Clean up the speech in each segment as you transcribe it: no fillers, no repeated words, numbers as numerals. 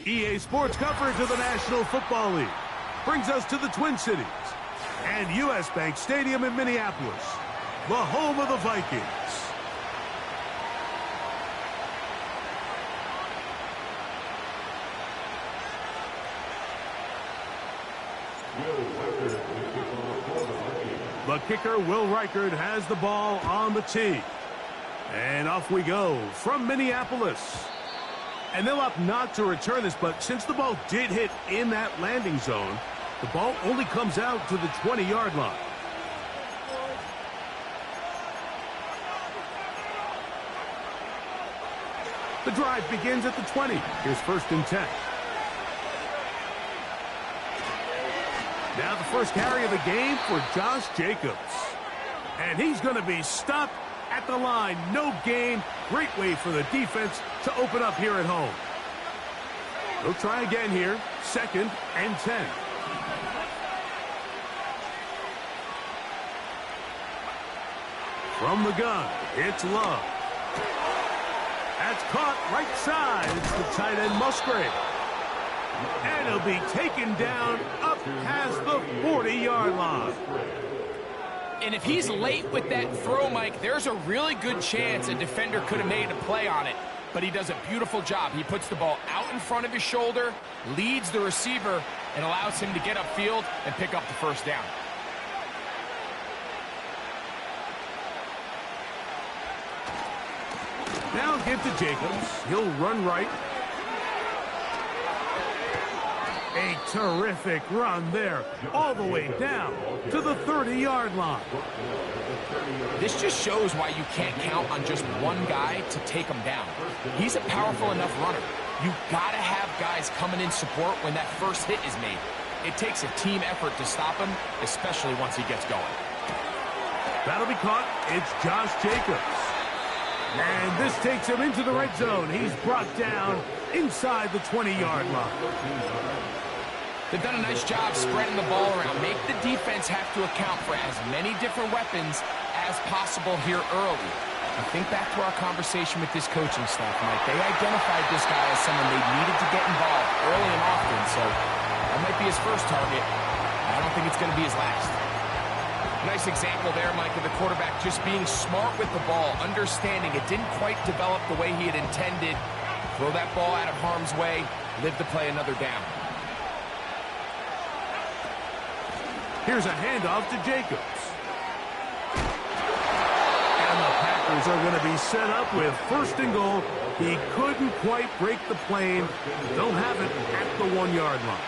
EA Sports coverage of the National Football League brings us to the Twin Cities and U.S. Bank Stadium in Minneapolis, the home of the Vikings. The kicker, Will Reichard, has the ball on the tee. And off we go from Minneapolis. And they'll opt not to return this, but since the ball did hit in that landing zone, the ball only comes out to the 20-yard line. The drive begins at the 20. Here's 1st and 10. Now the first carry of the game for Josh Jacobs. And he's going to be stopped at the line. No gain. Great way for the defense to open up here at home. They'll try again here. 2nd and 10. From the gun, it's Love. That's caught right side. It's the tight end Musgrave. And he'll be taken down up past the 40-yard line. And if he's late with that throw, Mike, there's a really good chance a defender could have made a play on it. But he does a beautiful job. He puts the ball out in front of his shoulder, leads the receiver, and allows him to get upfield and pick up the first down. Now give to Jacobs. He'll run right. A terrific run there, all the way down to the 30-yard line. This just shows why you can't count on just one guy to take him down. He's a powerful enough runner. You've got to have guys coming in support when that first hit is made. It takes a team effort to stop him, especially once he gets going. That'll be caught. It's Josh Jacobs. And this takes him into the red zone. He's brought down inside the 20-yard line. They've done a nice job spreading the ball around. Make the defense have to account for as many different weapons as possible here early. And think back to our conversation with this coaching staff, Mike. They identified this guy as someone they needed to get involved early and often, so that might be his first target. I don't think it's going to be his last. Nice example there, Mike, of the quarterback just being smart with the ball, understanding it didn't quite develop the way he had intended. Throw that ball out of harm's way, live to play another down. Here's a handoff to Jacobs. And the Packers are going to be set up with 1st and goal. He couldn't quite break the plane. They'll have it at the 1-yard line.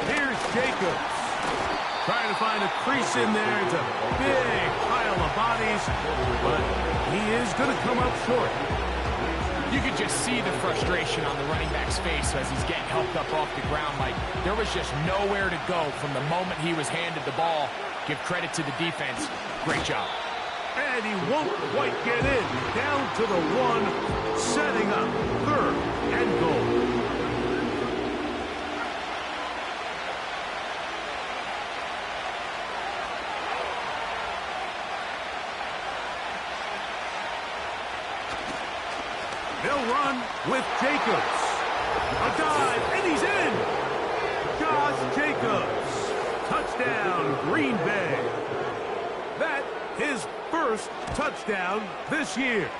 Here's Jacobs. Trying to find a crease in there. It's a big pile of bodies. But he is going to come up short. You could just see the frustration on the running back's face as he's getting helped up off the ground. Like, there was just nowhere to go from the moment he was handed the ball. Give credit to the defense. Great job. And he won't quite get in. Down to the 1, setting up 3rd and goal. They'll run with Jacobs. A dive, and he's in. Josh Jacobs. Touchdown, Green Bay. That his first touchdown this year.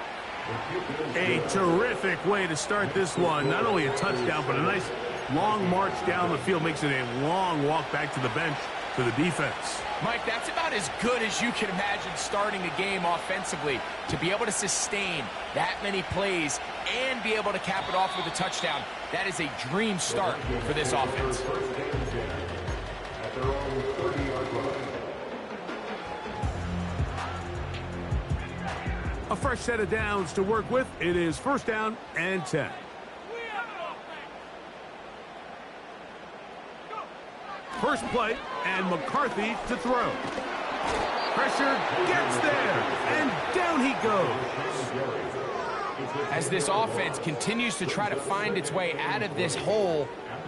A terrific way to start this one. Not only a touchdown, but a nice long march down the field. Makes it a long walk back to the bench for the defense. Mike, that's about as good as you can imagine starting a game offensively. To be able to sustain that many plays and be able to cap it off with a touchdown, that is a dream start for this offense. A fresh set of downs to work with. It is 1st down and 10. First play, and McCarthy to throw. Pressure gets there, and down he goes. As this offense continues to try to find its way out of this hole,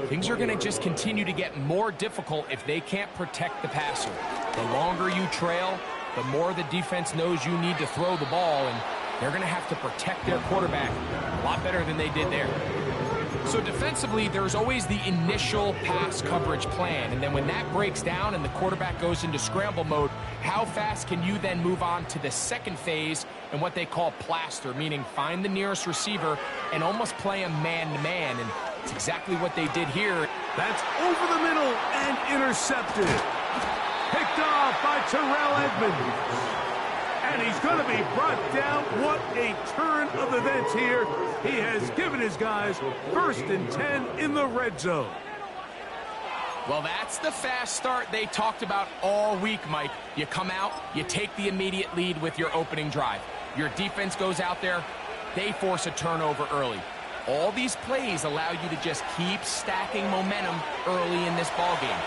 things are going to just continue to get more difficult if they can't protect the passer. The longer you trail, the more the defense knows you need to throw the ball, and they're going to have to protect their quarterback a lot better than they did there. So defensively, there's always the initial pass coverage plan, and then when that breaks down and the quarterback goes into scramble mode, how fast can you then move on to the second phase and what they call plaster, meaning find the nearest receiver and almost play him man-to-man, and it's exactly what they did here. That's over the middle and intercepted. Picked off by Terrell Edmonds. And he's going to be brought down. What a turn of events here. He has given his guys 1st and 10 in the red zone. Well, that's the fast start they talked about all week, Mike. You come out, you take the immediate lead with your opening drive. Your defense goes out there, they force a turnover early. All these plays allow you to just keep stacking momentum early in this ball game.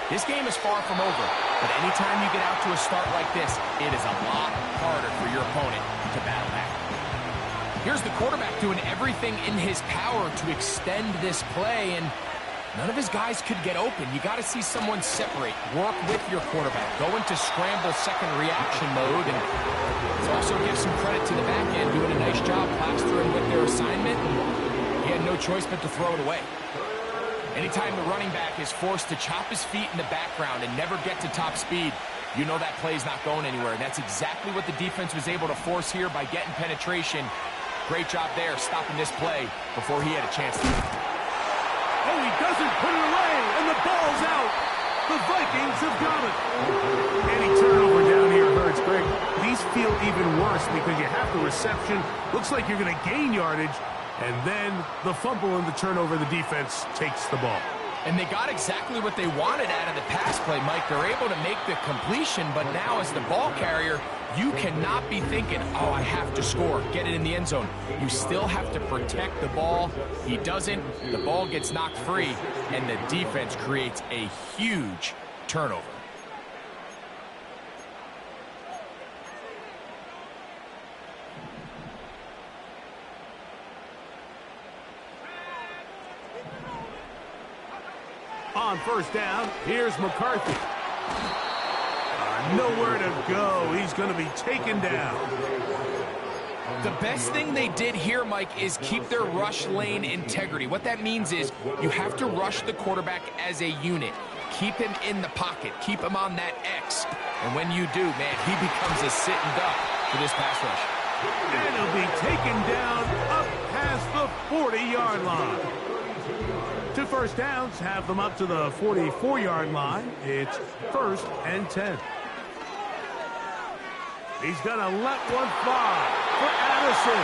This game is far from over, but anytime you get out to a start like this, it is a lot harder for your opponent to battle back. Here's the quarterback doing everything in his power to extend this play, and none of his guys could get open. You got to see someone separate, work with your quarterback, go into scramble second reaction mode, and let's also give some credit to the back end doing a nice job plastering with their assignment, and he had no choice but to throw it away. Anytime the running back is forced to chop his feet in the background and never get to top speed, you know that play's not going anywhere. And that's exactly what the defense was able to force here by getting penetration. Great job there, stopping this play before he had a chance to. Oh, he doesn't put it away, and the ball's out. The Vikings have got it. Any turnover down here hurts, Greg. These feel even worse because you have the reception. Looks like you're going to gain yardage. And then the fumble and the turnover, the defense takes the ball. And they got exactly what they wanted out of the pass play, Mike. They're able to make the completion, but now as the ball carrier, you cannot be thinking, oh, I have to score, get it in the end zone. You still have to protect the ball. He doesn't. The ball gets knocked free, and the defense creates a huge turnover. On 1st down, here's McCarthy. Nowhere to go. He's going to be taken down. The best thing they did here, Mike, is keep their rush lane integrity. What that means is you have to rush the quarterback as a unit. Keep him in the pocket. Keep him on that X. And when you do, man, he becomes a sitting duck for this pass rush. And he'll be taken down up past the 40-yard line. 2 first downs have them up to the 44-yard line. It's 1st and 10. He's going to let one fly for Addison.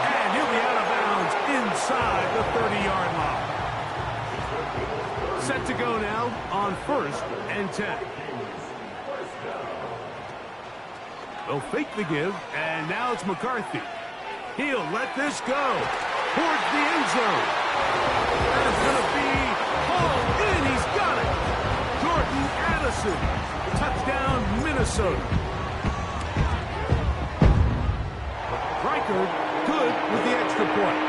And he'll be out of bounds inside the 30-yard line. Set to go now on 1st and 10. They'll fake the give, and now it's McCarthy. He'll let this go towards the end zone. And it's going to be hauled in. He's got it. Jordan Addison. Touchdown, Minnesota. Reichard good with the extra point.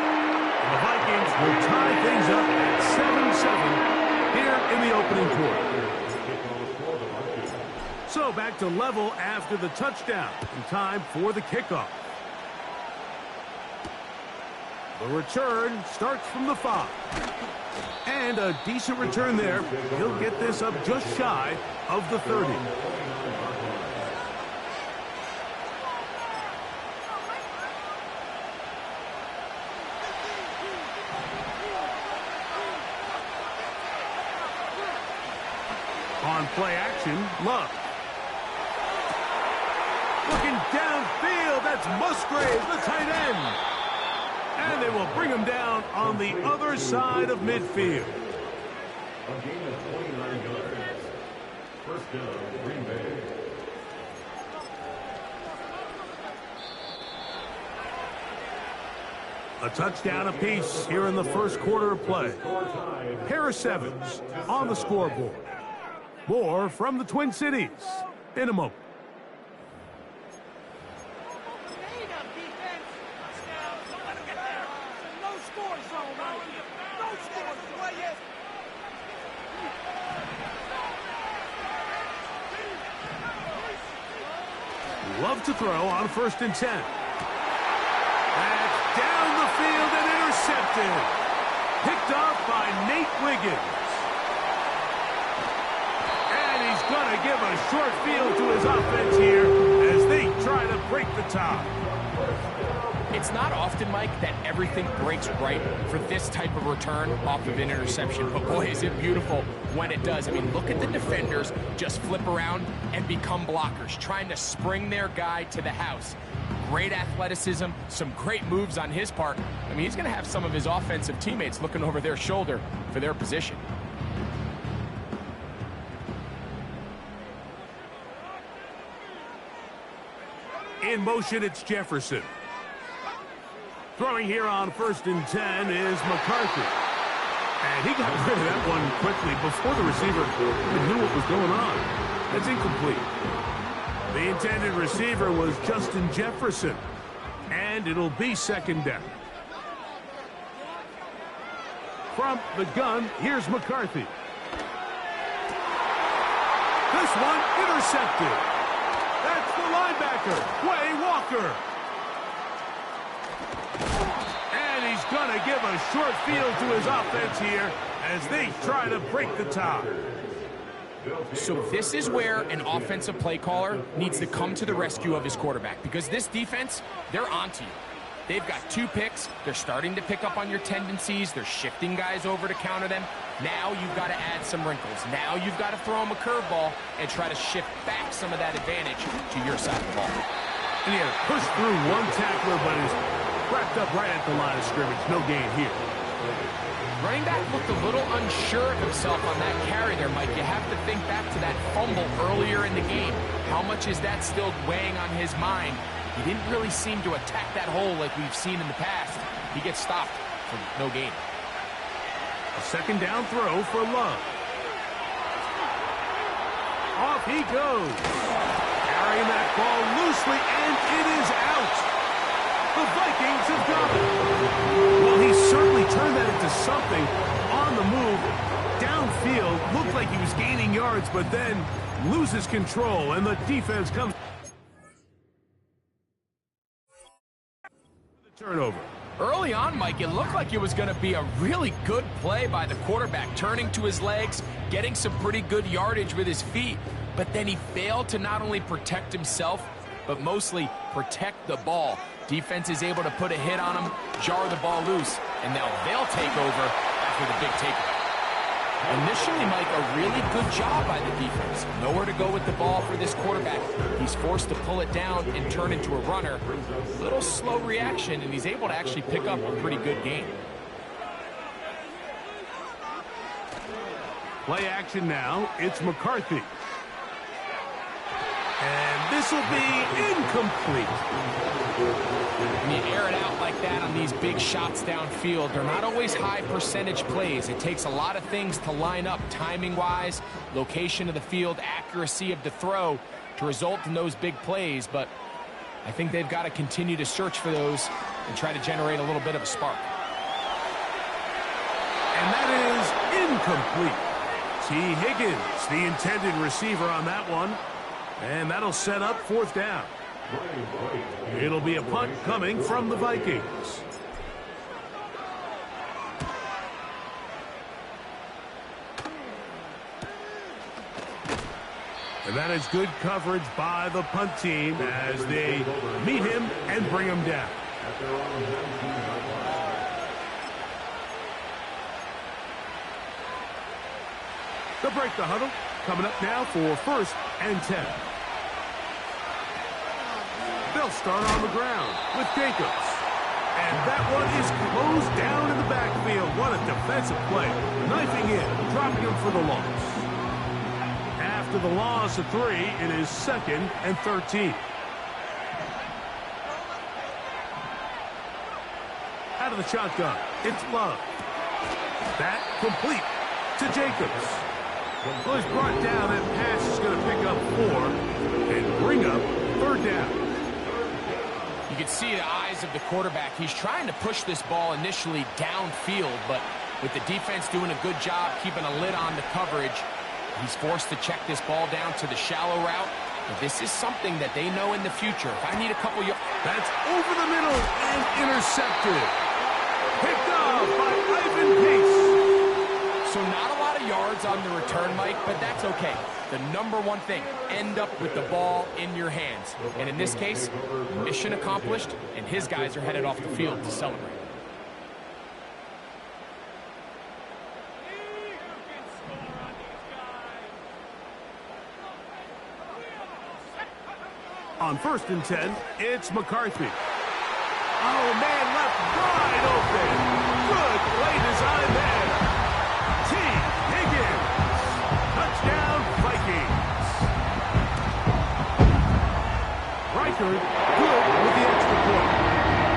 And the Vikings will tie things up at 7-7 here in the opening quarter. So back to level after the touchdown. In time for the kickoff. The return starts from the 5. And a decent return there. He'll get this up just shy of the 30. On play action, Love. Looking downfield, that's Musgrave, the tight end. And they will bring him down on the other side of midfield. A gain of 29 yards. 1st down, Green Bay. A touchdown apiece here in the first quarter of play. Harris Evans on the scoreboard. More from the Twin Cities in a moment. love to throw on 1st and 10. That's down the field and intercepted. Picked off by Nate Wiggins. And he's going to give a short field to his offense here as they try to break the tie. It's not often, Mike, that everything breaks right for this type of return off of an interception. But boy, is it beautiful when it does. I mean, look at the defenders just flip around and become blockers, trying to spring their guy to the house. Great athleticism, some great moves on his part. I mean, he's going to have some of his offensive teammates looking over their shoulder for their position. In motion, it's Jefferson. Throwing here on 1st and 10 is McCarthy. And he got rid of that one quickly before the receiver even knew what was going on. That's incomplete. The intended receiver was Justin Jefferson. And it'll be 2nd down. From the gun, here's McCarthy. This one intercepted. That's the linebacker, Quay Walker. And he's going to give a short field to his offense here as they try to break the tie. So this is where an offensive play caller needs to come to the rescue of his quarterback, because this defense, they're onto you. They've got 2 picks. They're starting to pick up on your tendencies. They're shifting guys over to counter them. Now you've got to add some wrinkles. Now you've got to throw them a curveball and try to shift back some of that advantage to your side of the ball. And he had pushed through one tackler, but is wrapped up right at the line of scrimmage. No gain here. Running back looked a little unsure of himself on that carry there, Mike. You have to think back to that fumble earlier in the game. How much is that still weighing on his mind? He didn't really seem to attack that hole like we've seen in the past. He gets stopped for no gain. A 2nd down throw for Love. Off he goes. Carrying that ball loosely, and it is out. The Vikings have got it. Well, he certainly turned that into something on the move. Downfield, looked like he was gaining yards, but then loses control, and the defense comes. The turnover. Early on, Mike, it looked like it was going to be a really good play by the quarterback, turning to his legs, getting some pretty good yardage with his feet, but then he failed to not only protect himself, but mostly protect the ball. Defense is able to put a hit on him, jar the ball loose, and now they'll take over after the big takeaway. Initially, Mike, a really good job by the defense. Nowhere to go with the ball for this quarterback. He's forced to pull it down and turn into a runner. Little slow reaction, and he's able to actually pick up a pretty good game. Play action now. It's McCarthy. And this will be incomplete. When you air it out like that on these big shots downfield, they're not always high percentage plays. It takes a lot of things to line up timing-wise, location of the field, accuracy of the throw to result in those big plays. But I think they've got to continue to search for those and try to generate a little bit of a spark. And that is incomplete. T. Higgins, the intended receiver on that one. And that'll set up 4th down. It'll be a punt coming from the Vikings. And that is good coverage by the punt team as they meet him and bring him down. They'll break the huddle. Coming up now for 1st and 10. They'll start on the ground with Jacobs. And that one is closed down in the backfield. What a defensive play. Knifing in, dropping him for the loss. After the loss of 3, it is 2nd and 13. Out of the shotgun, it's Love. That complete to Jacobs. Well, he's brought down. That pass is going to pick up 4 and bring up 3rd down. You can see the eyes of the quarterback. He's trying to push this ball initially downfield, but with the defense doing a good job keeping a lid on the coverage, he's forced to check this ball down to the shallow route But this is something that they know in the future. If I need a couple yards... That's over the middle and intercepted. Picked off by Ivan Pace. So not a lot of yards on the return, Mike, but that's okay. The number one thing, end up with the ball in your hands. And in this case, mission accomplished, and his guys are headed off the field to celebrate. On 1st and 10, it's McCarthy. Oh, man, left wide open. Good play design there. T. Higgins. Touchdown, Vikings. Reichard, good with the extra point.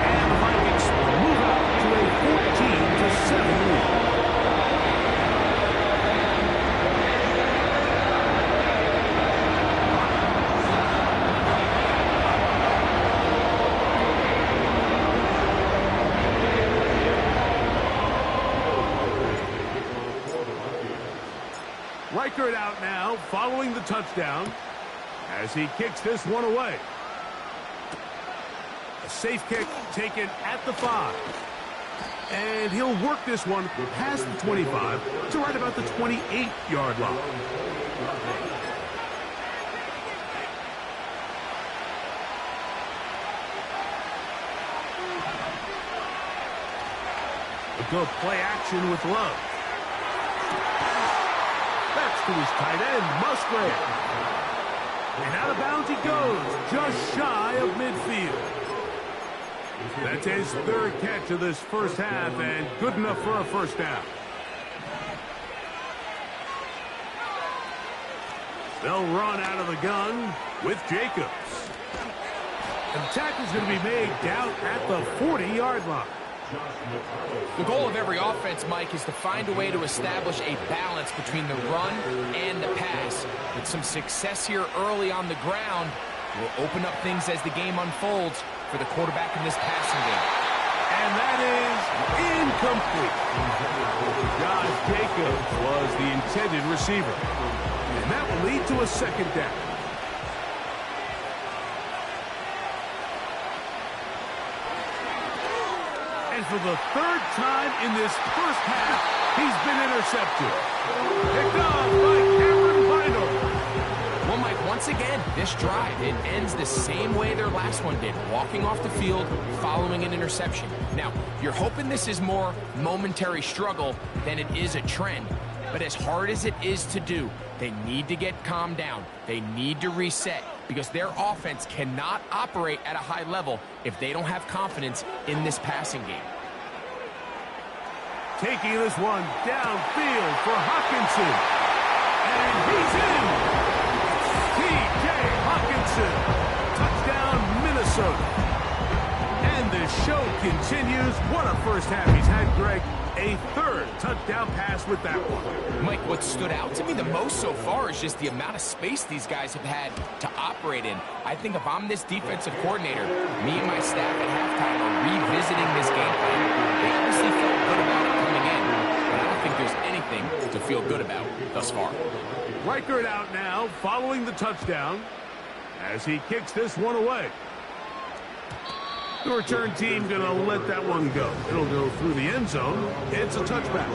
And the Vikings move up to a 14-7 lead. Reichard out now, following the touchdown, as he kicks this one away. A safe kick taken at the 5. And he'll work this one past the 25 to right about the 28-yard line. A good play action with Love. To his tight end, Musgrave. And out of bounds he goes, just shy of midfield. That's his 3rd catch of this first half, and good enough for a first down. They'll run out of the gun with Jacobs. And the tackle's going to be made down at the 40-yard line. The goal of every offense, Mike, is to find a way to establish a balance between the run and the pass. With some success here early on the ground, will open up things as the game unfolds for the quarterback in this passing game. And that is incomplete. Josh Jacobs was the intended receiver. And that will lead to a 2nd down. And for the 3rd time in this first half, he's been intercepted. Picked off by Cameron Vinyl. Well, Mike, once again, this drive, it ends the same way their last one did, walking off the field following an interception. Now, you're hoping this is more momentary struggle than it is a trend. But as hard as it is to do, they need to get calmed down. They need to reset because their offense cannot operate at a high level if they don't have confidence in this passing game. Taking this one downfield for Hawkinson. And he's in. T.J. Hawkinson. Touchdown, Minnesota. And the show continues. What a first half he's had, Greg. A 3rd touchdown pass with that one. Mike, what stood out to me the most so far is just the amount of space these guys have had to operate in. I think if I'm this defensive coordinator, me and my staff at halftime are revisiting this game plan. They obviously felt good about it coming in, but I don't think there's anything to feel good about thus far. Reichard out now, following the touchdown, as he kicks this one away. The return team going to let that one go. It'll go through the end zone. It's a touchback.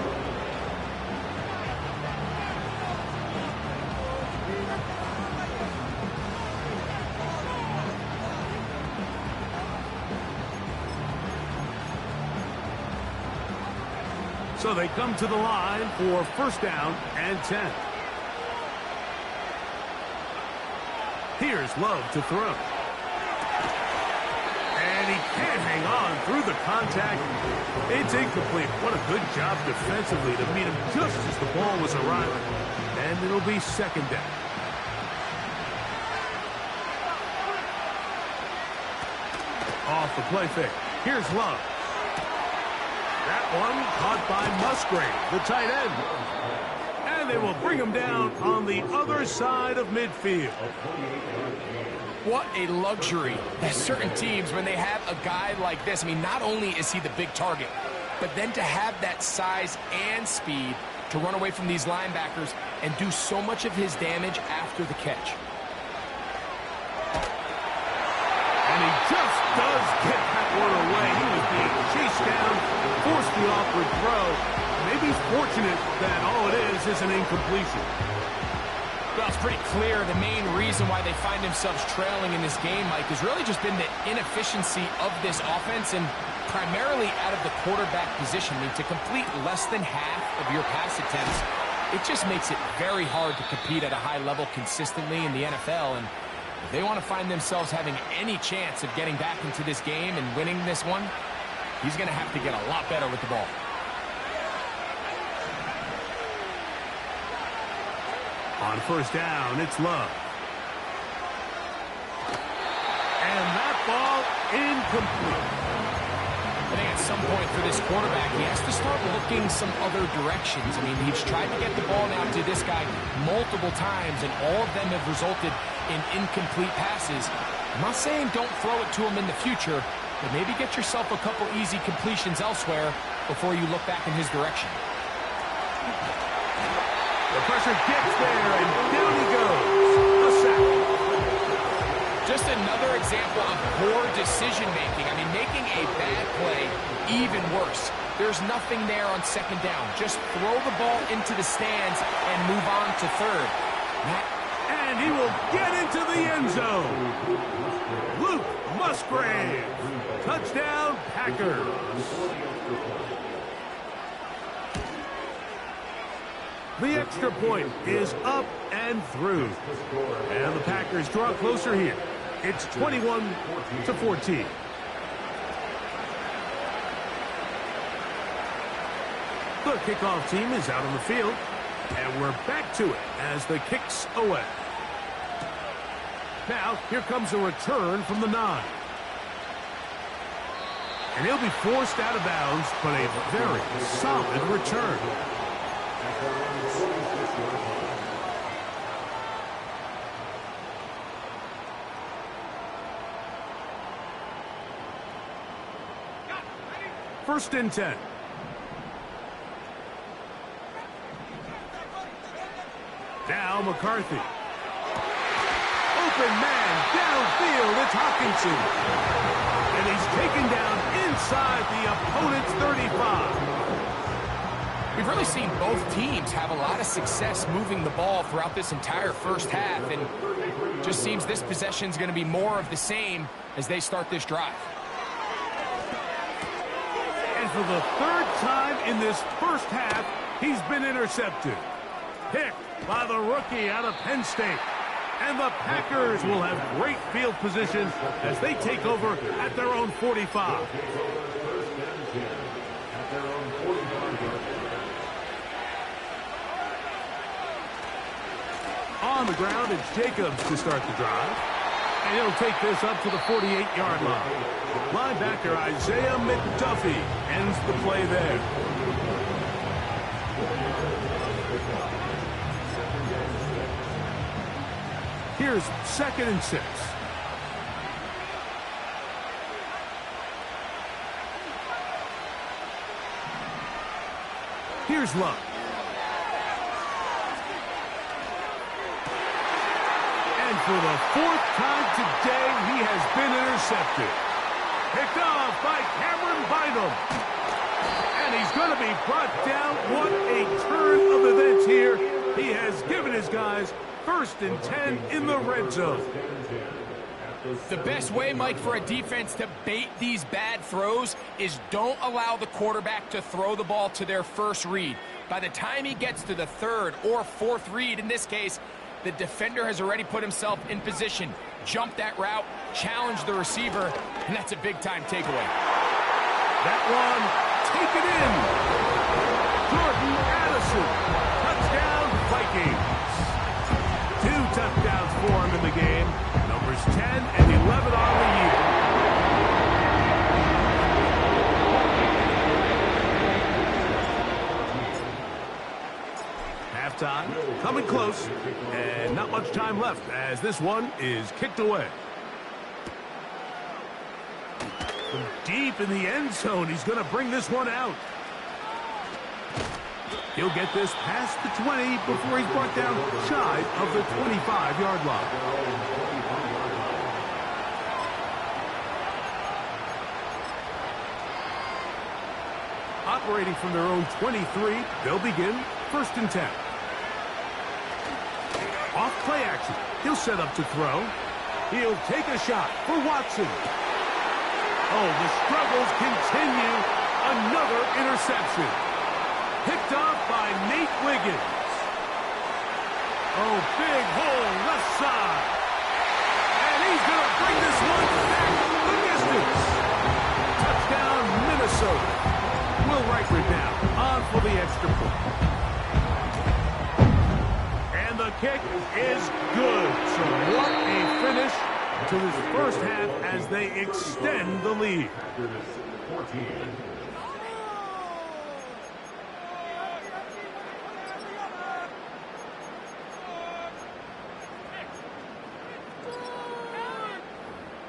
So they come to the line for 1st down and 10. Here's Love to throw. And he can't hang on through the contact. It's incomplete. What a good job defensively to meet him just as the ball was arriving. And it'll be 2nd down. Off the play fake. Here's Love. That one caught by Musgrave, the tight end. And they will bring him down on the other side of midfield. What a luxury that certain teams, when they have a guy like this, I mean, not only is he the big target, but then to have that size and speed to run away from these linebackers and do so much of his damage after the catch. awkward throw. Maybe he's fortunate that all it is an incompletion. Well, it's pretty clear the main reason why they find themselves trailing in this game, Mike, has really just been the inefficiency of this offense and primarily out of the quarterback position. I mean, to complete less than half of your pass attempts, it just makes it very hard to compete at a high level consistently in the NFL. And if they want to find themselves having any chance of getting back into this game and winning this one, he's going to have to get a lot better with the ball. On first down, it's Love. And that ball incomplete. I think at some point for this quarterback, he has to start looking some other directions. I mean, he's tried to get the ball now to this guy multiple times, and all of them have resulted in incomplete passes. I'm not saying don't throw it to him in the future, but maybe get yourself a couple easy completions elsewhere before you look back in his direction. The pressure gets there, and down he goes. A sack. Just another example of poor decision-making. I mean, making a bad play even worse. There's nothing there on second down. Just throw the ball into the stands and move on to third. And he will get into the end zone. Luke Musgrave. Touchdown, Packers. The extra point is up and through. And the Packers draw closer here. It's 21-14. The kickoff team is out on the field. And we're back to it as the kick's away. Now, here comes a return from the 9. And he'll be forced out of bounds, but a very solid return. First and 10. Now McCarthy. Open man downfield. It's Hawkinson. And he's taken down inside the opponent's 35. We've really seen both teams have a lot of success moving the ball throughout this entire first half, and just seems this possession's going to be more of the same as they start this drive. And for the third time in this first half, he's been intercepted. Picked by the rookie out of Penn State. And the Packers will have great field position as they take over at their own 45. On the ground, it's Jacobs to start the drive. And he'll take this up to the 48-yard line. Linebacker Isaiah McDuffie ends the play there. Here's 2nd and 6. Here's Love. And for the 4th time today, he has been intercepted. Picked off by Cameron Bynum. And he's going to be brought down. What a turn of events here. He has given his guys 1st and 10 in the red zone. The best way, Mike, for a defense to bait these bad throws is don't allow the quarterback to throw the ball to their first read. By the time he gets to the 3rd or 4th read, in this case, the defender has already put himself in position, jump that route, challenge the receiver, and that's a big-time takeaway. That one, take it in. Jordan Addison, touchdown Vikings. 2 touchdowns for him in the game. Numbers 10 and 11 on the year. Halftime, coming close, and not much time left as this one is kicked away. From deep in the end zone, he's going to bring this one out. He'll get this past the 20 before he's brought down shy of the 25-yard line. Operating from their own 23, they'll begin 1st and 10. Off play action. He'll set up to throw. He'll take a shot for Watson. Oh, the struggles continue. Another interception. Picked off by Nate Wiggins. Oh, big hole left side. And he's going to bring this one back the distance. Touchdown, Minnesota. Will Riker down on for the extra point. And the kick is good. So what a finish to this first half as they extend the lead. After this 14.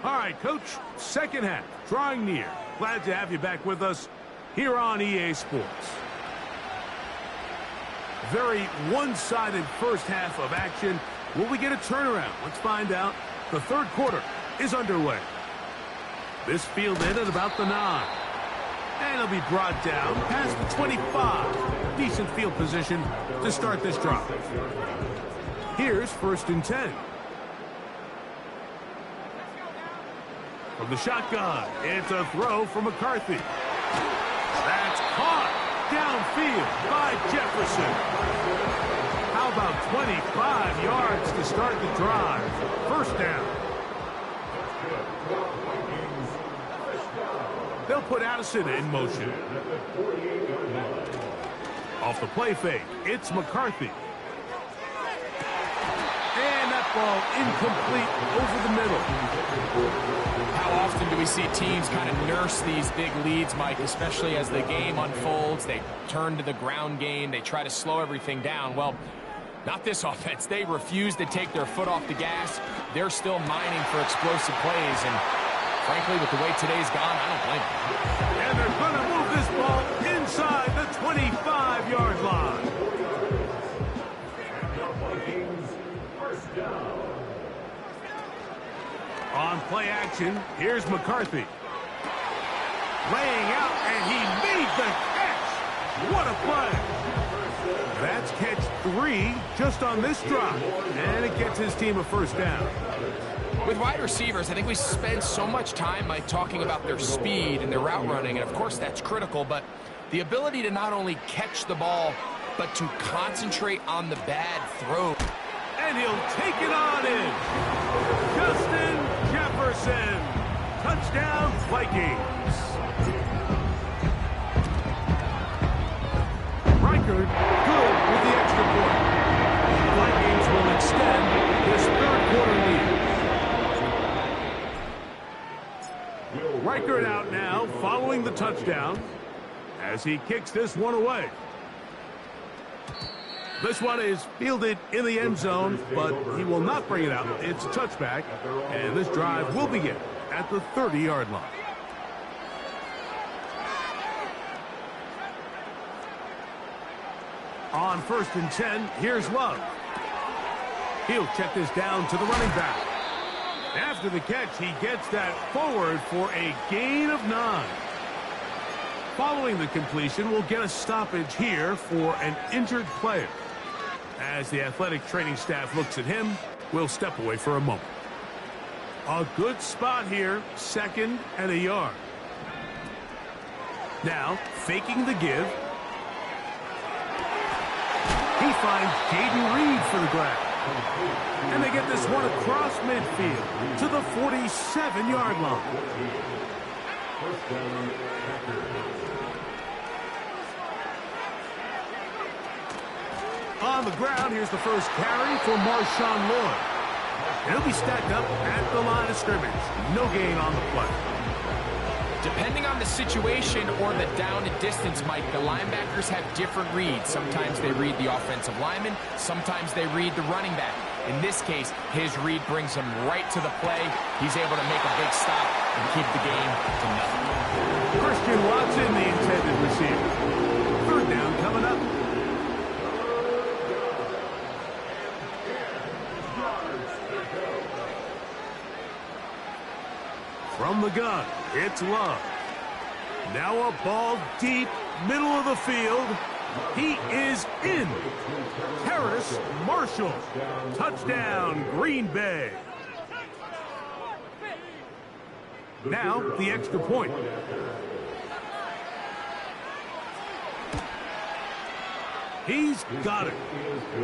All right, Coach, second half, drawing near. Glad to have you back with us here on EA Sports. Very one-sided first half of action. Will we get a turnaround? Let's find out. The third quarter is underway. This fielded at about the 9. And it'll be brought down past the 25. Decent field position to start this drive. Here's 1st and 10. From the shotgun, it's a throw from McCarthy. That's caught downfield by Jefferson. How about 25 yards to start the drive? 1st down. They'll put Addison in motion. Off the play fake, it's McCarthy. And that ball incomplete over the middle. How often do we see teams kind of nurse these big leads, Mike, especially as the game unfolds? They turn to the ground game. They try to slow everything down. Well, not this offense. They refuse to take their foot off the gas. They're still mining for explosive plays. And frankly, with the way today's gone, I don't blame them. And they're going to move this ball inside the 25-yard line. Vikings, 1st down. On play action, here's McCarthy. Laying out, and he made the catch. What a play. That's catch 3 just on this drop. And it gets his team a 1st down. With wide receivers, I think we spend so much time by talking about their speed and their route running, and of course that's critical, but the ability to not only catch the ball, but to concentrate on the bad throw. And he'll take it on in. Justin Jefferson. Touchdown, Vikings. Riker, good with the extra point. The Vikings will extend this third quarter lead. Riker out now, following the touchdown, as he kicks this one away. This one is fielded in the end zone, but he will not bring it out. It's a touchback, and this drive will begin at the 30-yard line. On 1st and 10, here's Love. He'll check this down to the running back. After the catch, he gets that forward for a gain of 9. Following the completion, we'll get a stoppage here for an injured player. As the athletic training staff looks at him, we'll step away for a moment. A good spot here, 2nd and a yard. Now, faking the give. He finds Jaden Reed for the grab. And they get this one across midfield to the 47-yard line. 1st down, Packers. On the ground, here's the first carry for Marshawn Lloyd. He'll be stacked up at the line of scrimmage. No gain on the play. Depending on the situation or the down and distance, Mike, the linebackers have different reads. Sometimes they read the offensive lineman. Sometimes they read the running back. In this case, his read brings him right to the play. He's able to make a big stop and keep the game to nothing. Christian Watson, the intended receiver. 3rd down coming up. From the gun, it's Love. Now a ball deep middle of the field. He is in. Terrace Marshall. Touchdown, Green Bay. Now, the extra point. He's got it.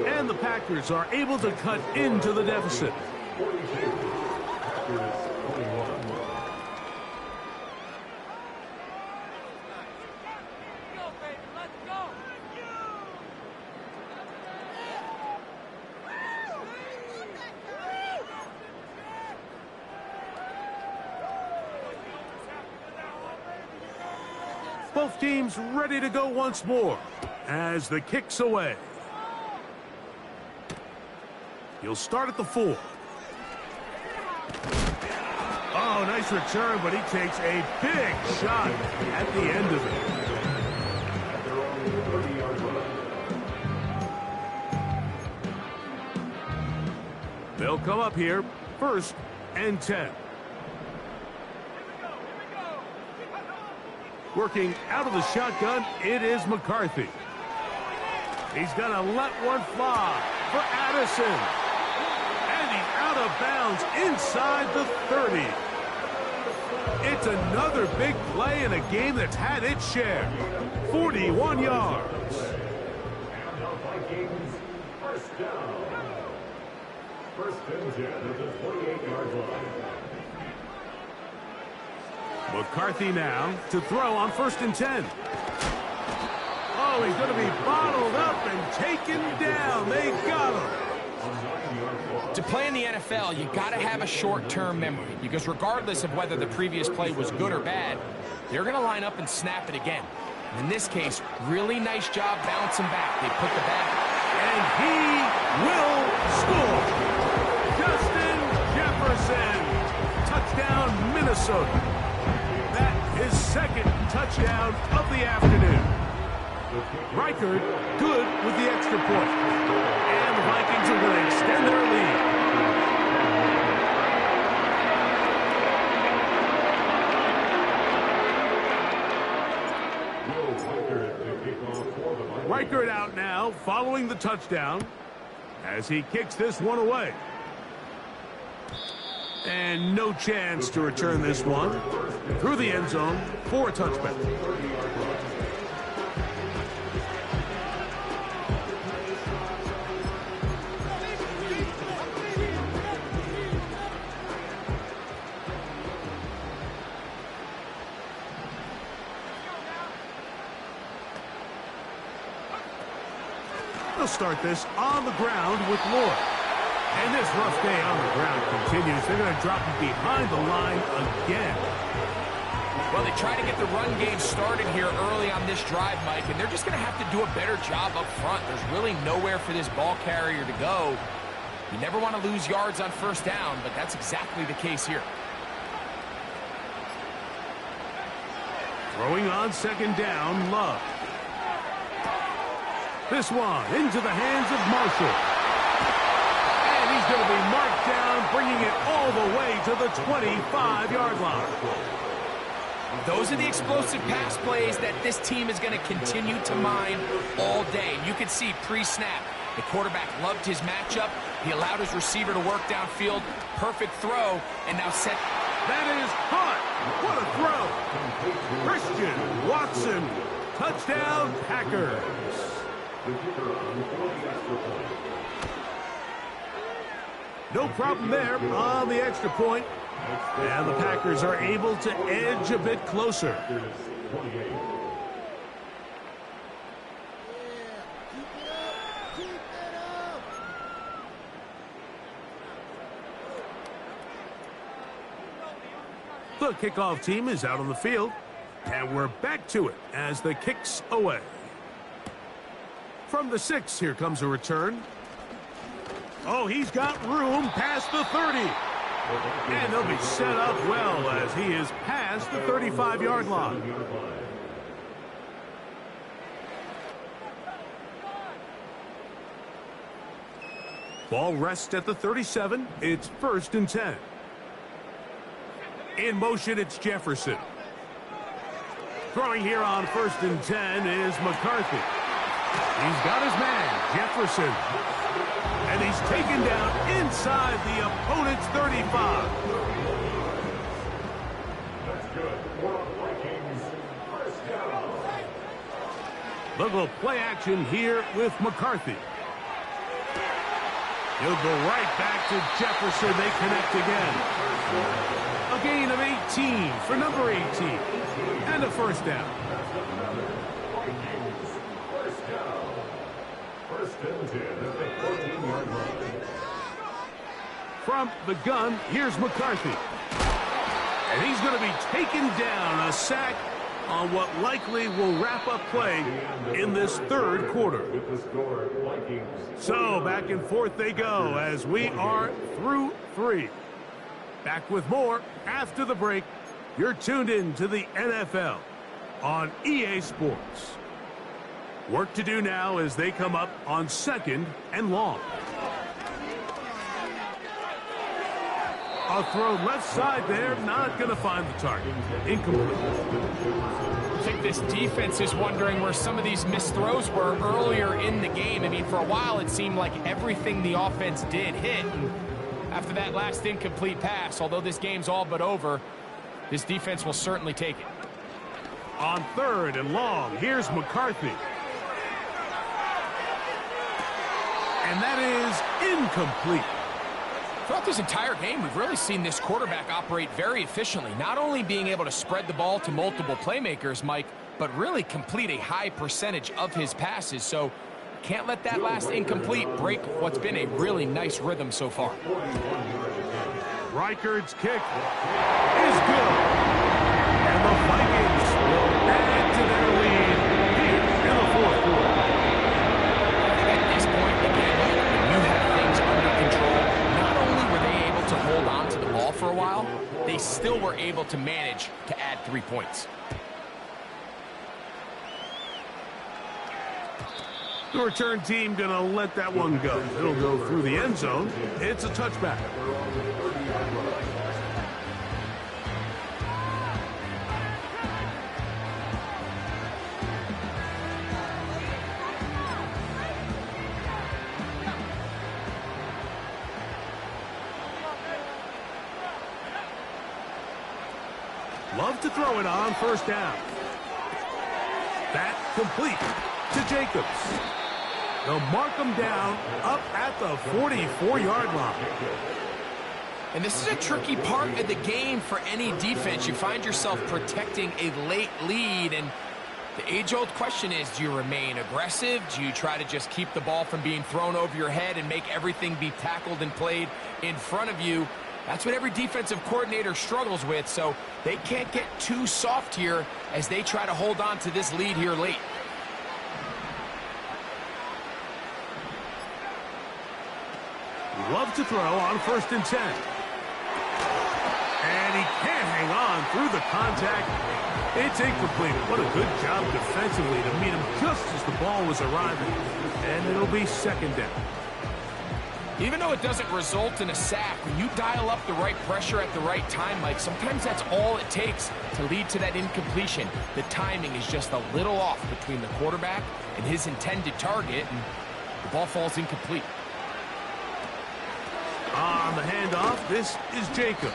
And the Packers are able to cut into the deficit. Both teams ready to go once more as the kick's away. He'll start at the 4. Oh, nice return, but he takes a big shot at the end of it. They'll come up here, 1st and 10. Working out of the shotgun, it is McCarthy. He's going to let one fly for Addison. And he's out of bounds inside the 30. It's another big play in a game that's had its share. 41 yards. And the Vikings, first down. 1st and 10 at the 28-yard line. McCarthy now to throw on 1st and 10. Oh, he's going to be bottled up and taken down. They got him. To play in the NFL, you got to have a short-term memory, because regardless of whether the previous play was good or bad, they're going to line up and snap it again. And in this case, really nice job bouncing back. They put the bat, and he will score. Justin Jefferson. Touchdown, Minnesota. That is 2nd touchdown of the afternoon. Reichard good with the extra point. And the Vikings are going to extend their lead. Reichard out now following the touchdown as he kicks this one away. And no chance to return this one through the end zone for a touchback. They'll start this on the ground with Lloyd. And this rough day on the ground continues. They're going to drop him behind the line again. Well, they try to get the run game started here early on this drive, Mike, and they're just going to have to do a better job up front. There's really nowhere for this ball carrier to go. You never want to lose yards on 1st down, but that's exactly the case here. Throwing on 2nd down, Love. This one into the hands of Marshall. And he's going to be marked down, bringing it all the way to the 25-yard line. Those are the explosive pass plays that this team is going to continue to mine all day. And you can see pre-snap, the quarterback loved his matchup. He allowed his receiver to work downfield. Perfect throw, and now set. That is caught. What a throw. Christian Watson. Touchdown, Packers. No problem there on the extra point. And the Packers are able to edge a bit closer. The kickoff team is out on the field. And we're back to it as the kick's away. From the 6, here comes a return. Oh, he's got room past the 30. And they'll be set up well as he is past the 35-yard line. Ball rests at the 37. It's 1st and 10. In motion, it's Jefferson. Throwing here on 1st and 10 is McCarthy. He's got his man, Jefferson. And he's taken down inside the opponent's 35. That's good. For the Vikings, first down. They'll go play action here with McCarthy. He'll go right back to Jefferson. They connect again. A gain of 18 for number 18. And a first down. Vikings, first down. First and 10 at the 14-yard line. From the gun, here's McCarthy. And he's going to be taken down. A sack on what likely will wrap up play in this third quarter. With the score, Vikings. So back and forth they go as we are through 3. Back with more after the break. You're tuned in to the NFL on EA Sports. Work to do now as they come up on 2nd and long. A throw left side there, not going to find the target. Incomplete. I think this defense is wondering where some of these missed throws were earlier in the game. I mean, for a while it seemed like everything the offense did hit. And after that last incomplete pass, although this game's all but over, this defense will certainly take it. On 3rd and long, here's McCarthy. And that is incomplete. Throughout this entire game, we've really seen this quarterback operate very efficiently, not only being able to spread the ball to multiple playmakers, Mike, but really complete a high percentage of his passes. So can't let that last incomplete break what's been a really nice rhythm so far. Reichard's kick is good. And the Vikings will add to their lead here in the 4th quarter. At this point in the game, when you have things under control, not only were they able to hold on to the ball for a while, they still were able to manage to add 3 points. The return team going to let that one go. It'll go through the end zone. It's a touchback. Love to throw it on 1st down. That complete to Jacobs. They'll mark him down up at the 44-yard line. And this is a tricky part of the game for any defense. You find yourself protecting a late lead, and the age-old question is, do you remain aggressive? Do you try to just keep the ball from being thrown over your head and make everything be tackled and played in front of you? That's what every defensive coordinator struggles with, so they can't get too soft here as they try to hold on to this lead here late. Love to throw on 1st and 10. And he can't hang on through the contact. It's incomplete. What a good job defensively to meet him just as the ball was arriving. And it'll be 2nd down. Even though it doesn't result in a sack, when you dial up the right pressure at the right time, Mike, sometimes that's all it takes to lead to that incompletion. The timing is just a little off between the quarterback and his intended target, and the ball falls incomplete. On the handoff, this is Jacobs.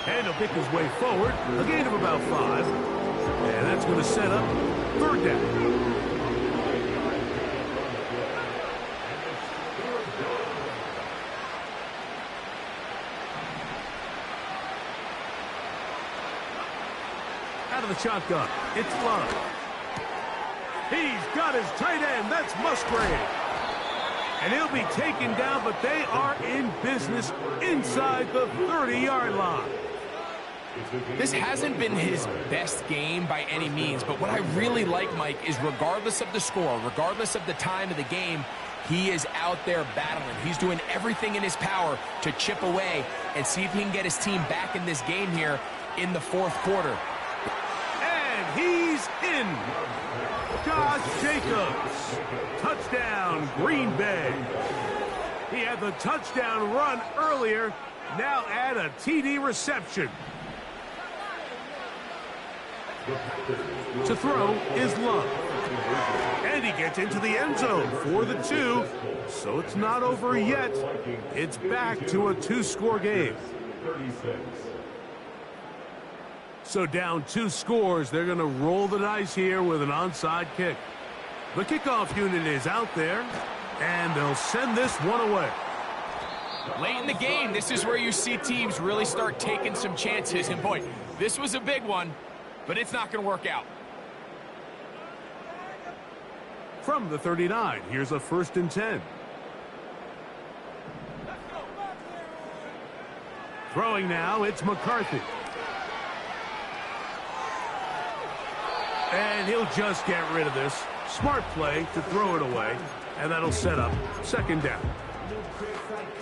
And he'll pick his way forward, a gain of about 5. And that's going to set up 3rd down. Out of the shotgun, it's Love. He's got his tight end, that's Musgrave. And he'll be taken down, but they are in business inside the 30-yard line. This hasn't been his best game by any means, but what I really like, Mike, is regardless of the score, regardless of the time of the game, he is out there battling. He's doing everything in his power to chip away and see if he can get his team back in this game here in the 4th quarter. And he's in. Josh Jacobs. Touchdown, Green Bay. He had the touchdown run earlier. Now add a TD reception. To throw is Love. And he gets into the end zone for the 2. So it's not over yet. It's back to a 2-score game. So down 2 scores, they're going to roll the dice here with an onside kick. The kickoff unit is out there, and they'll send this one away. Late in the game, this is where you see teams really start taking some chances. And boy, this was a big one, but it's not going to work out. From the 39, here's a 1st and 10. Throwing now, it's McCarthy. And he'll just get rid of this. Smart play to throw it away, and that'll set up 2nd down.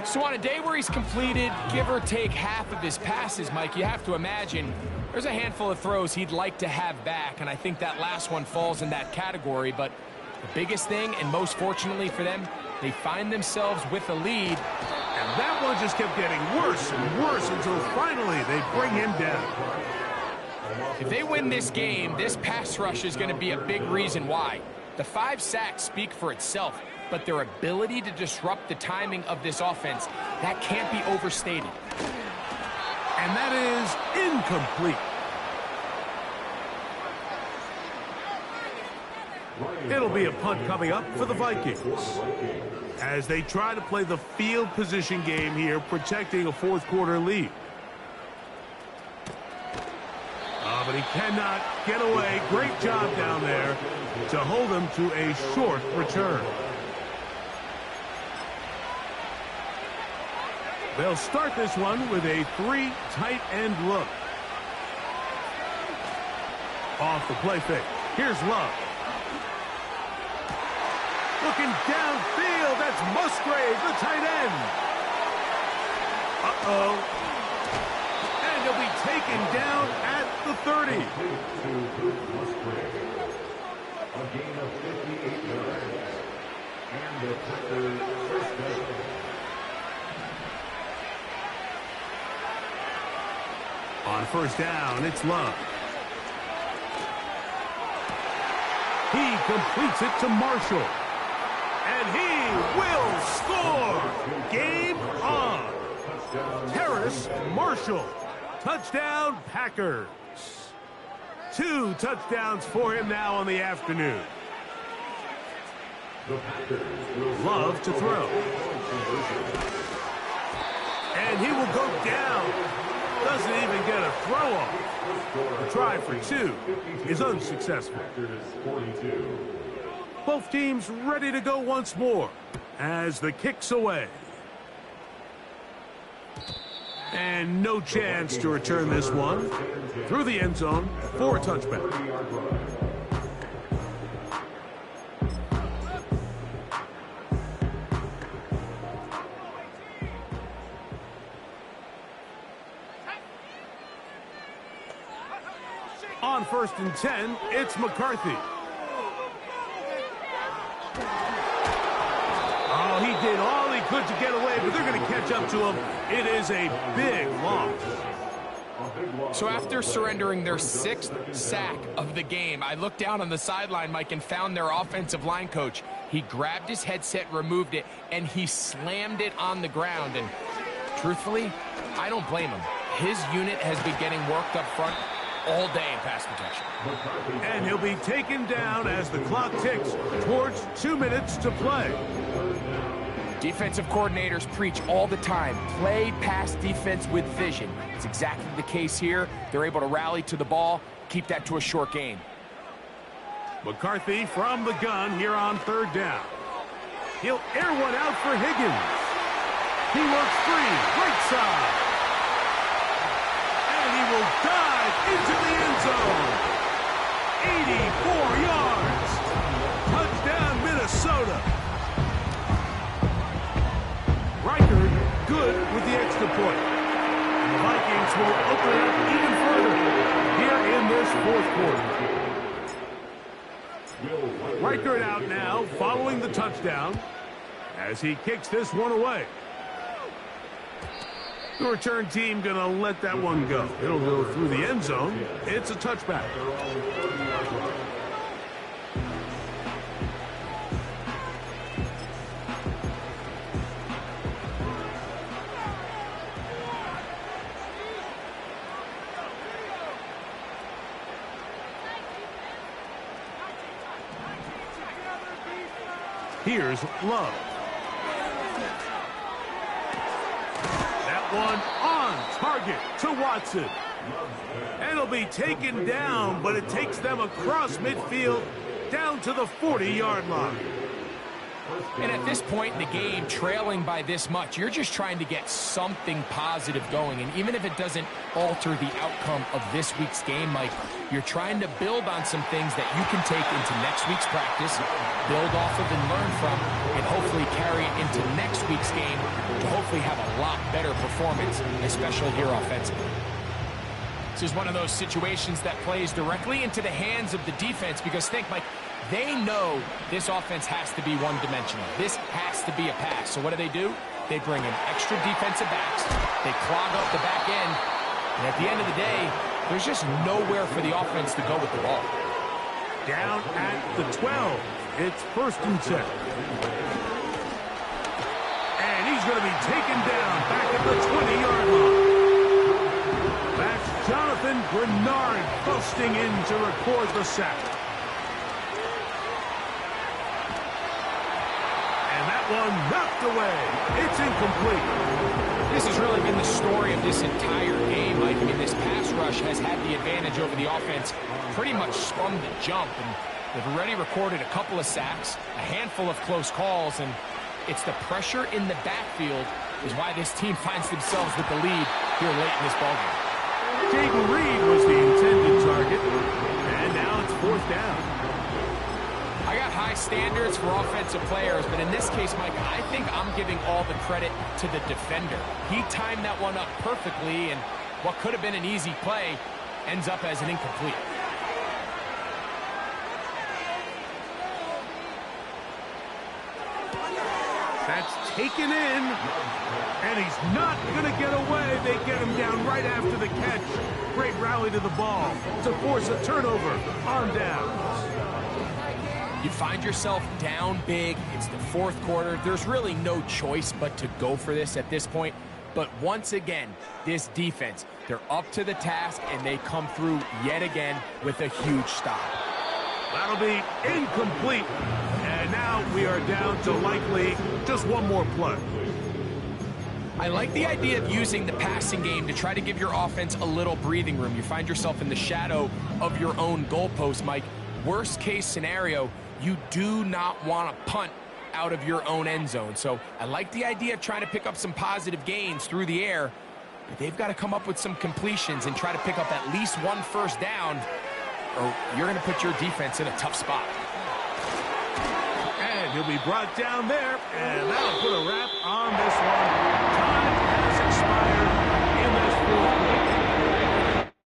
So on a day where he's completed, give or take half of his passes, Mike, you have to imagine there's a handful of throws he'd like to have back, and I think that last one falls in that category. But the biggest thing, and most fortunately for them, they find themselves with a lead. And that one just kept getting worse and worse until finally they bring him down. If they win this game, this pass rush is going to be a big reason why. The 5 sacks speak for itself, but their ability to disrupt the timing of this offense, that can't be overstated. And that is incomplete. It'll be a punt coming up for the Vikings as they try to play the field position game here, protecting a 4th quarter lead. But he cannot get away. Great job down there to hold him to a short return. They'll start this one with a 3 tight end look. Off the play fake. Here's Love. Looking downfield. That's Musgrave, the tight end. Uh-oh. And he'll be taken down at the 30. A gain of 58 yards. And the Packers first down. On 1st down, it's Love. He completes it to Marshall. And he will score! Game on! Terrace Marshall. Touchdown, Packers. 2 touchdowns for him now on the afternoon. Love to throw. And he will go down. Doesn't even get a throw off. The try for 2 is unsuccessful. Both teams ready to go once more as the kick's away. And no chance to return this one. Through the end zone for a touchback. On 1st and 10, it's McCarthy. Oh, he did all he could to get away, but they're going to catch up to him. It is a big loss. So after surrendering their 6th sack of the game, I looked down on the sideline, Mike, and found their offensive line coach. He grabbed his headset, removed it, and he slammed it on the ground. And truthfully, I don't blame him. His unit has been getting worked up front all day in pass protection. And he'll be taken down as the clock ticks towards 2 minutes to play. Defensive coordinators preach all the time, play pass defense with vision. It's exactly the case here. They're able to rally to the ball, keep that to a short game. McCarthy from the gun here on 3rd down. He'll air one out for Higgins. He works free, right side. And he will dive into the end zone. 84 yards. Touchdown, Minnesota. Riker good with the extra point. And the Vikings will open it up even further here in this 4th quarter. Riker out now following the touchdown as he kicks this one away. The return team going to let that one go. It'll go through the end zone. It's a touchback. Here's Love. That one on target to Watson. And it'll be taken down, but it takes them across midfield down to the 40-yard line. And at this point in the game, trailing by this much, you're just trying to get something positive going. And even if it doesn't alter the outcome of this week's game, Mike, you're trying to build on some things that you can take into next week's practice, build off of and learn from, and hopefully carry it into next week's game to hopefully have a lot better performance, especially here offensively. This is one of those situations that plays directly into the hands of the defense because think, Mike, they know this offense has to be one-dimensional. This has to be a pass. So what do? They bring in extra defensive backs. They clog up the back end. And at the end of the day, there's just nowhere for the offense to go with the ball. Down at the 12. It's 1st and 10. And he's going to be taken down back at the 20-yard line. That's Jonathan Bernard busting in to record the sack. One knocked away. It's incomplete. This has really been the story of this entire game, Mike. I mean, this pass rush has had the advantage over the offense pretty much from the jump. And they've already recorded a couple of sacks, a handful of close calls, and it's the pressure in the backfield is why this team finds themselves with the lead here late in this ballgame. Jaden Reed was the intended target, and now it's 4th down. I got high standards for offensive players, but in this case, Mike, I think I'm giving all the credit to the defender. He timed that one up perfectly, and what could have been an easy play ends up as an incomplete. That's taken in, and he's not going to get away. They get him down right after the catch. Great rally to the ball to force a turnover on downs. You find yourself down big. It's the 4th quarter. There's really no choice but to go for this at this point. But once again, this defense, they're up to the task, and they come through yet again with a huge stop. That'll be incomplete. And now we are down to likely just one more play. I like the idea of using the passing game to try to give your offense a little breathing room. You find yourself in the shadow of your own goalpost, Mike. Worst case scenario, you do not want to punt out of your own end zone. So I like the idea of trying to pick up some positive gains through the air, but they've got to come up with some completions and try to pick up at least one 1st down, or you're going to put your defense in a tough spot. And he'll be brought down there, and that'll put a wrap on this one. Time has expired in this 4th quarter.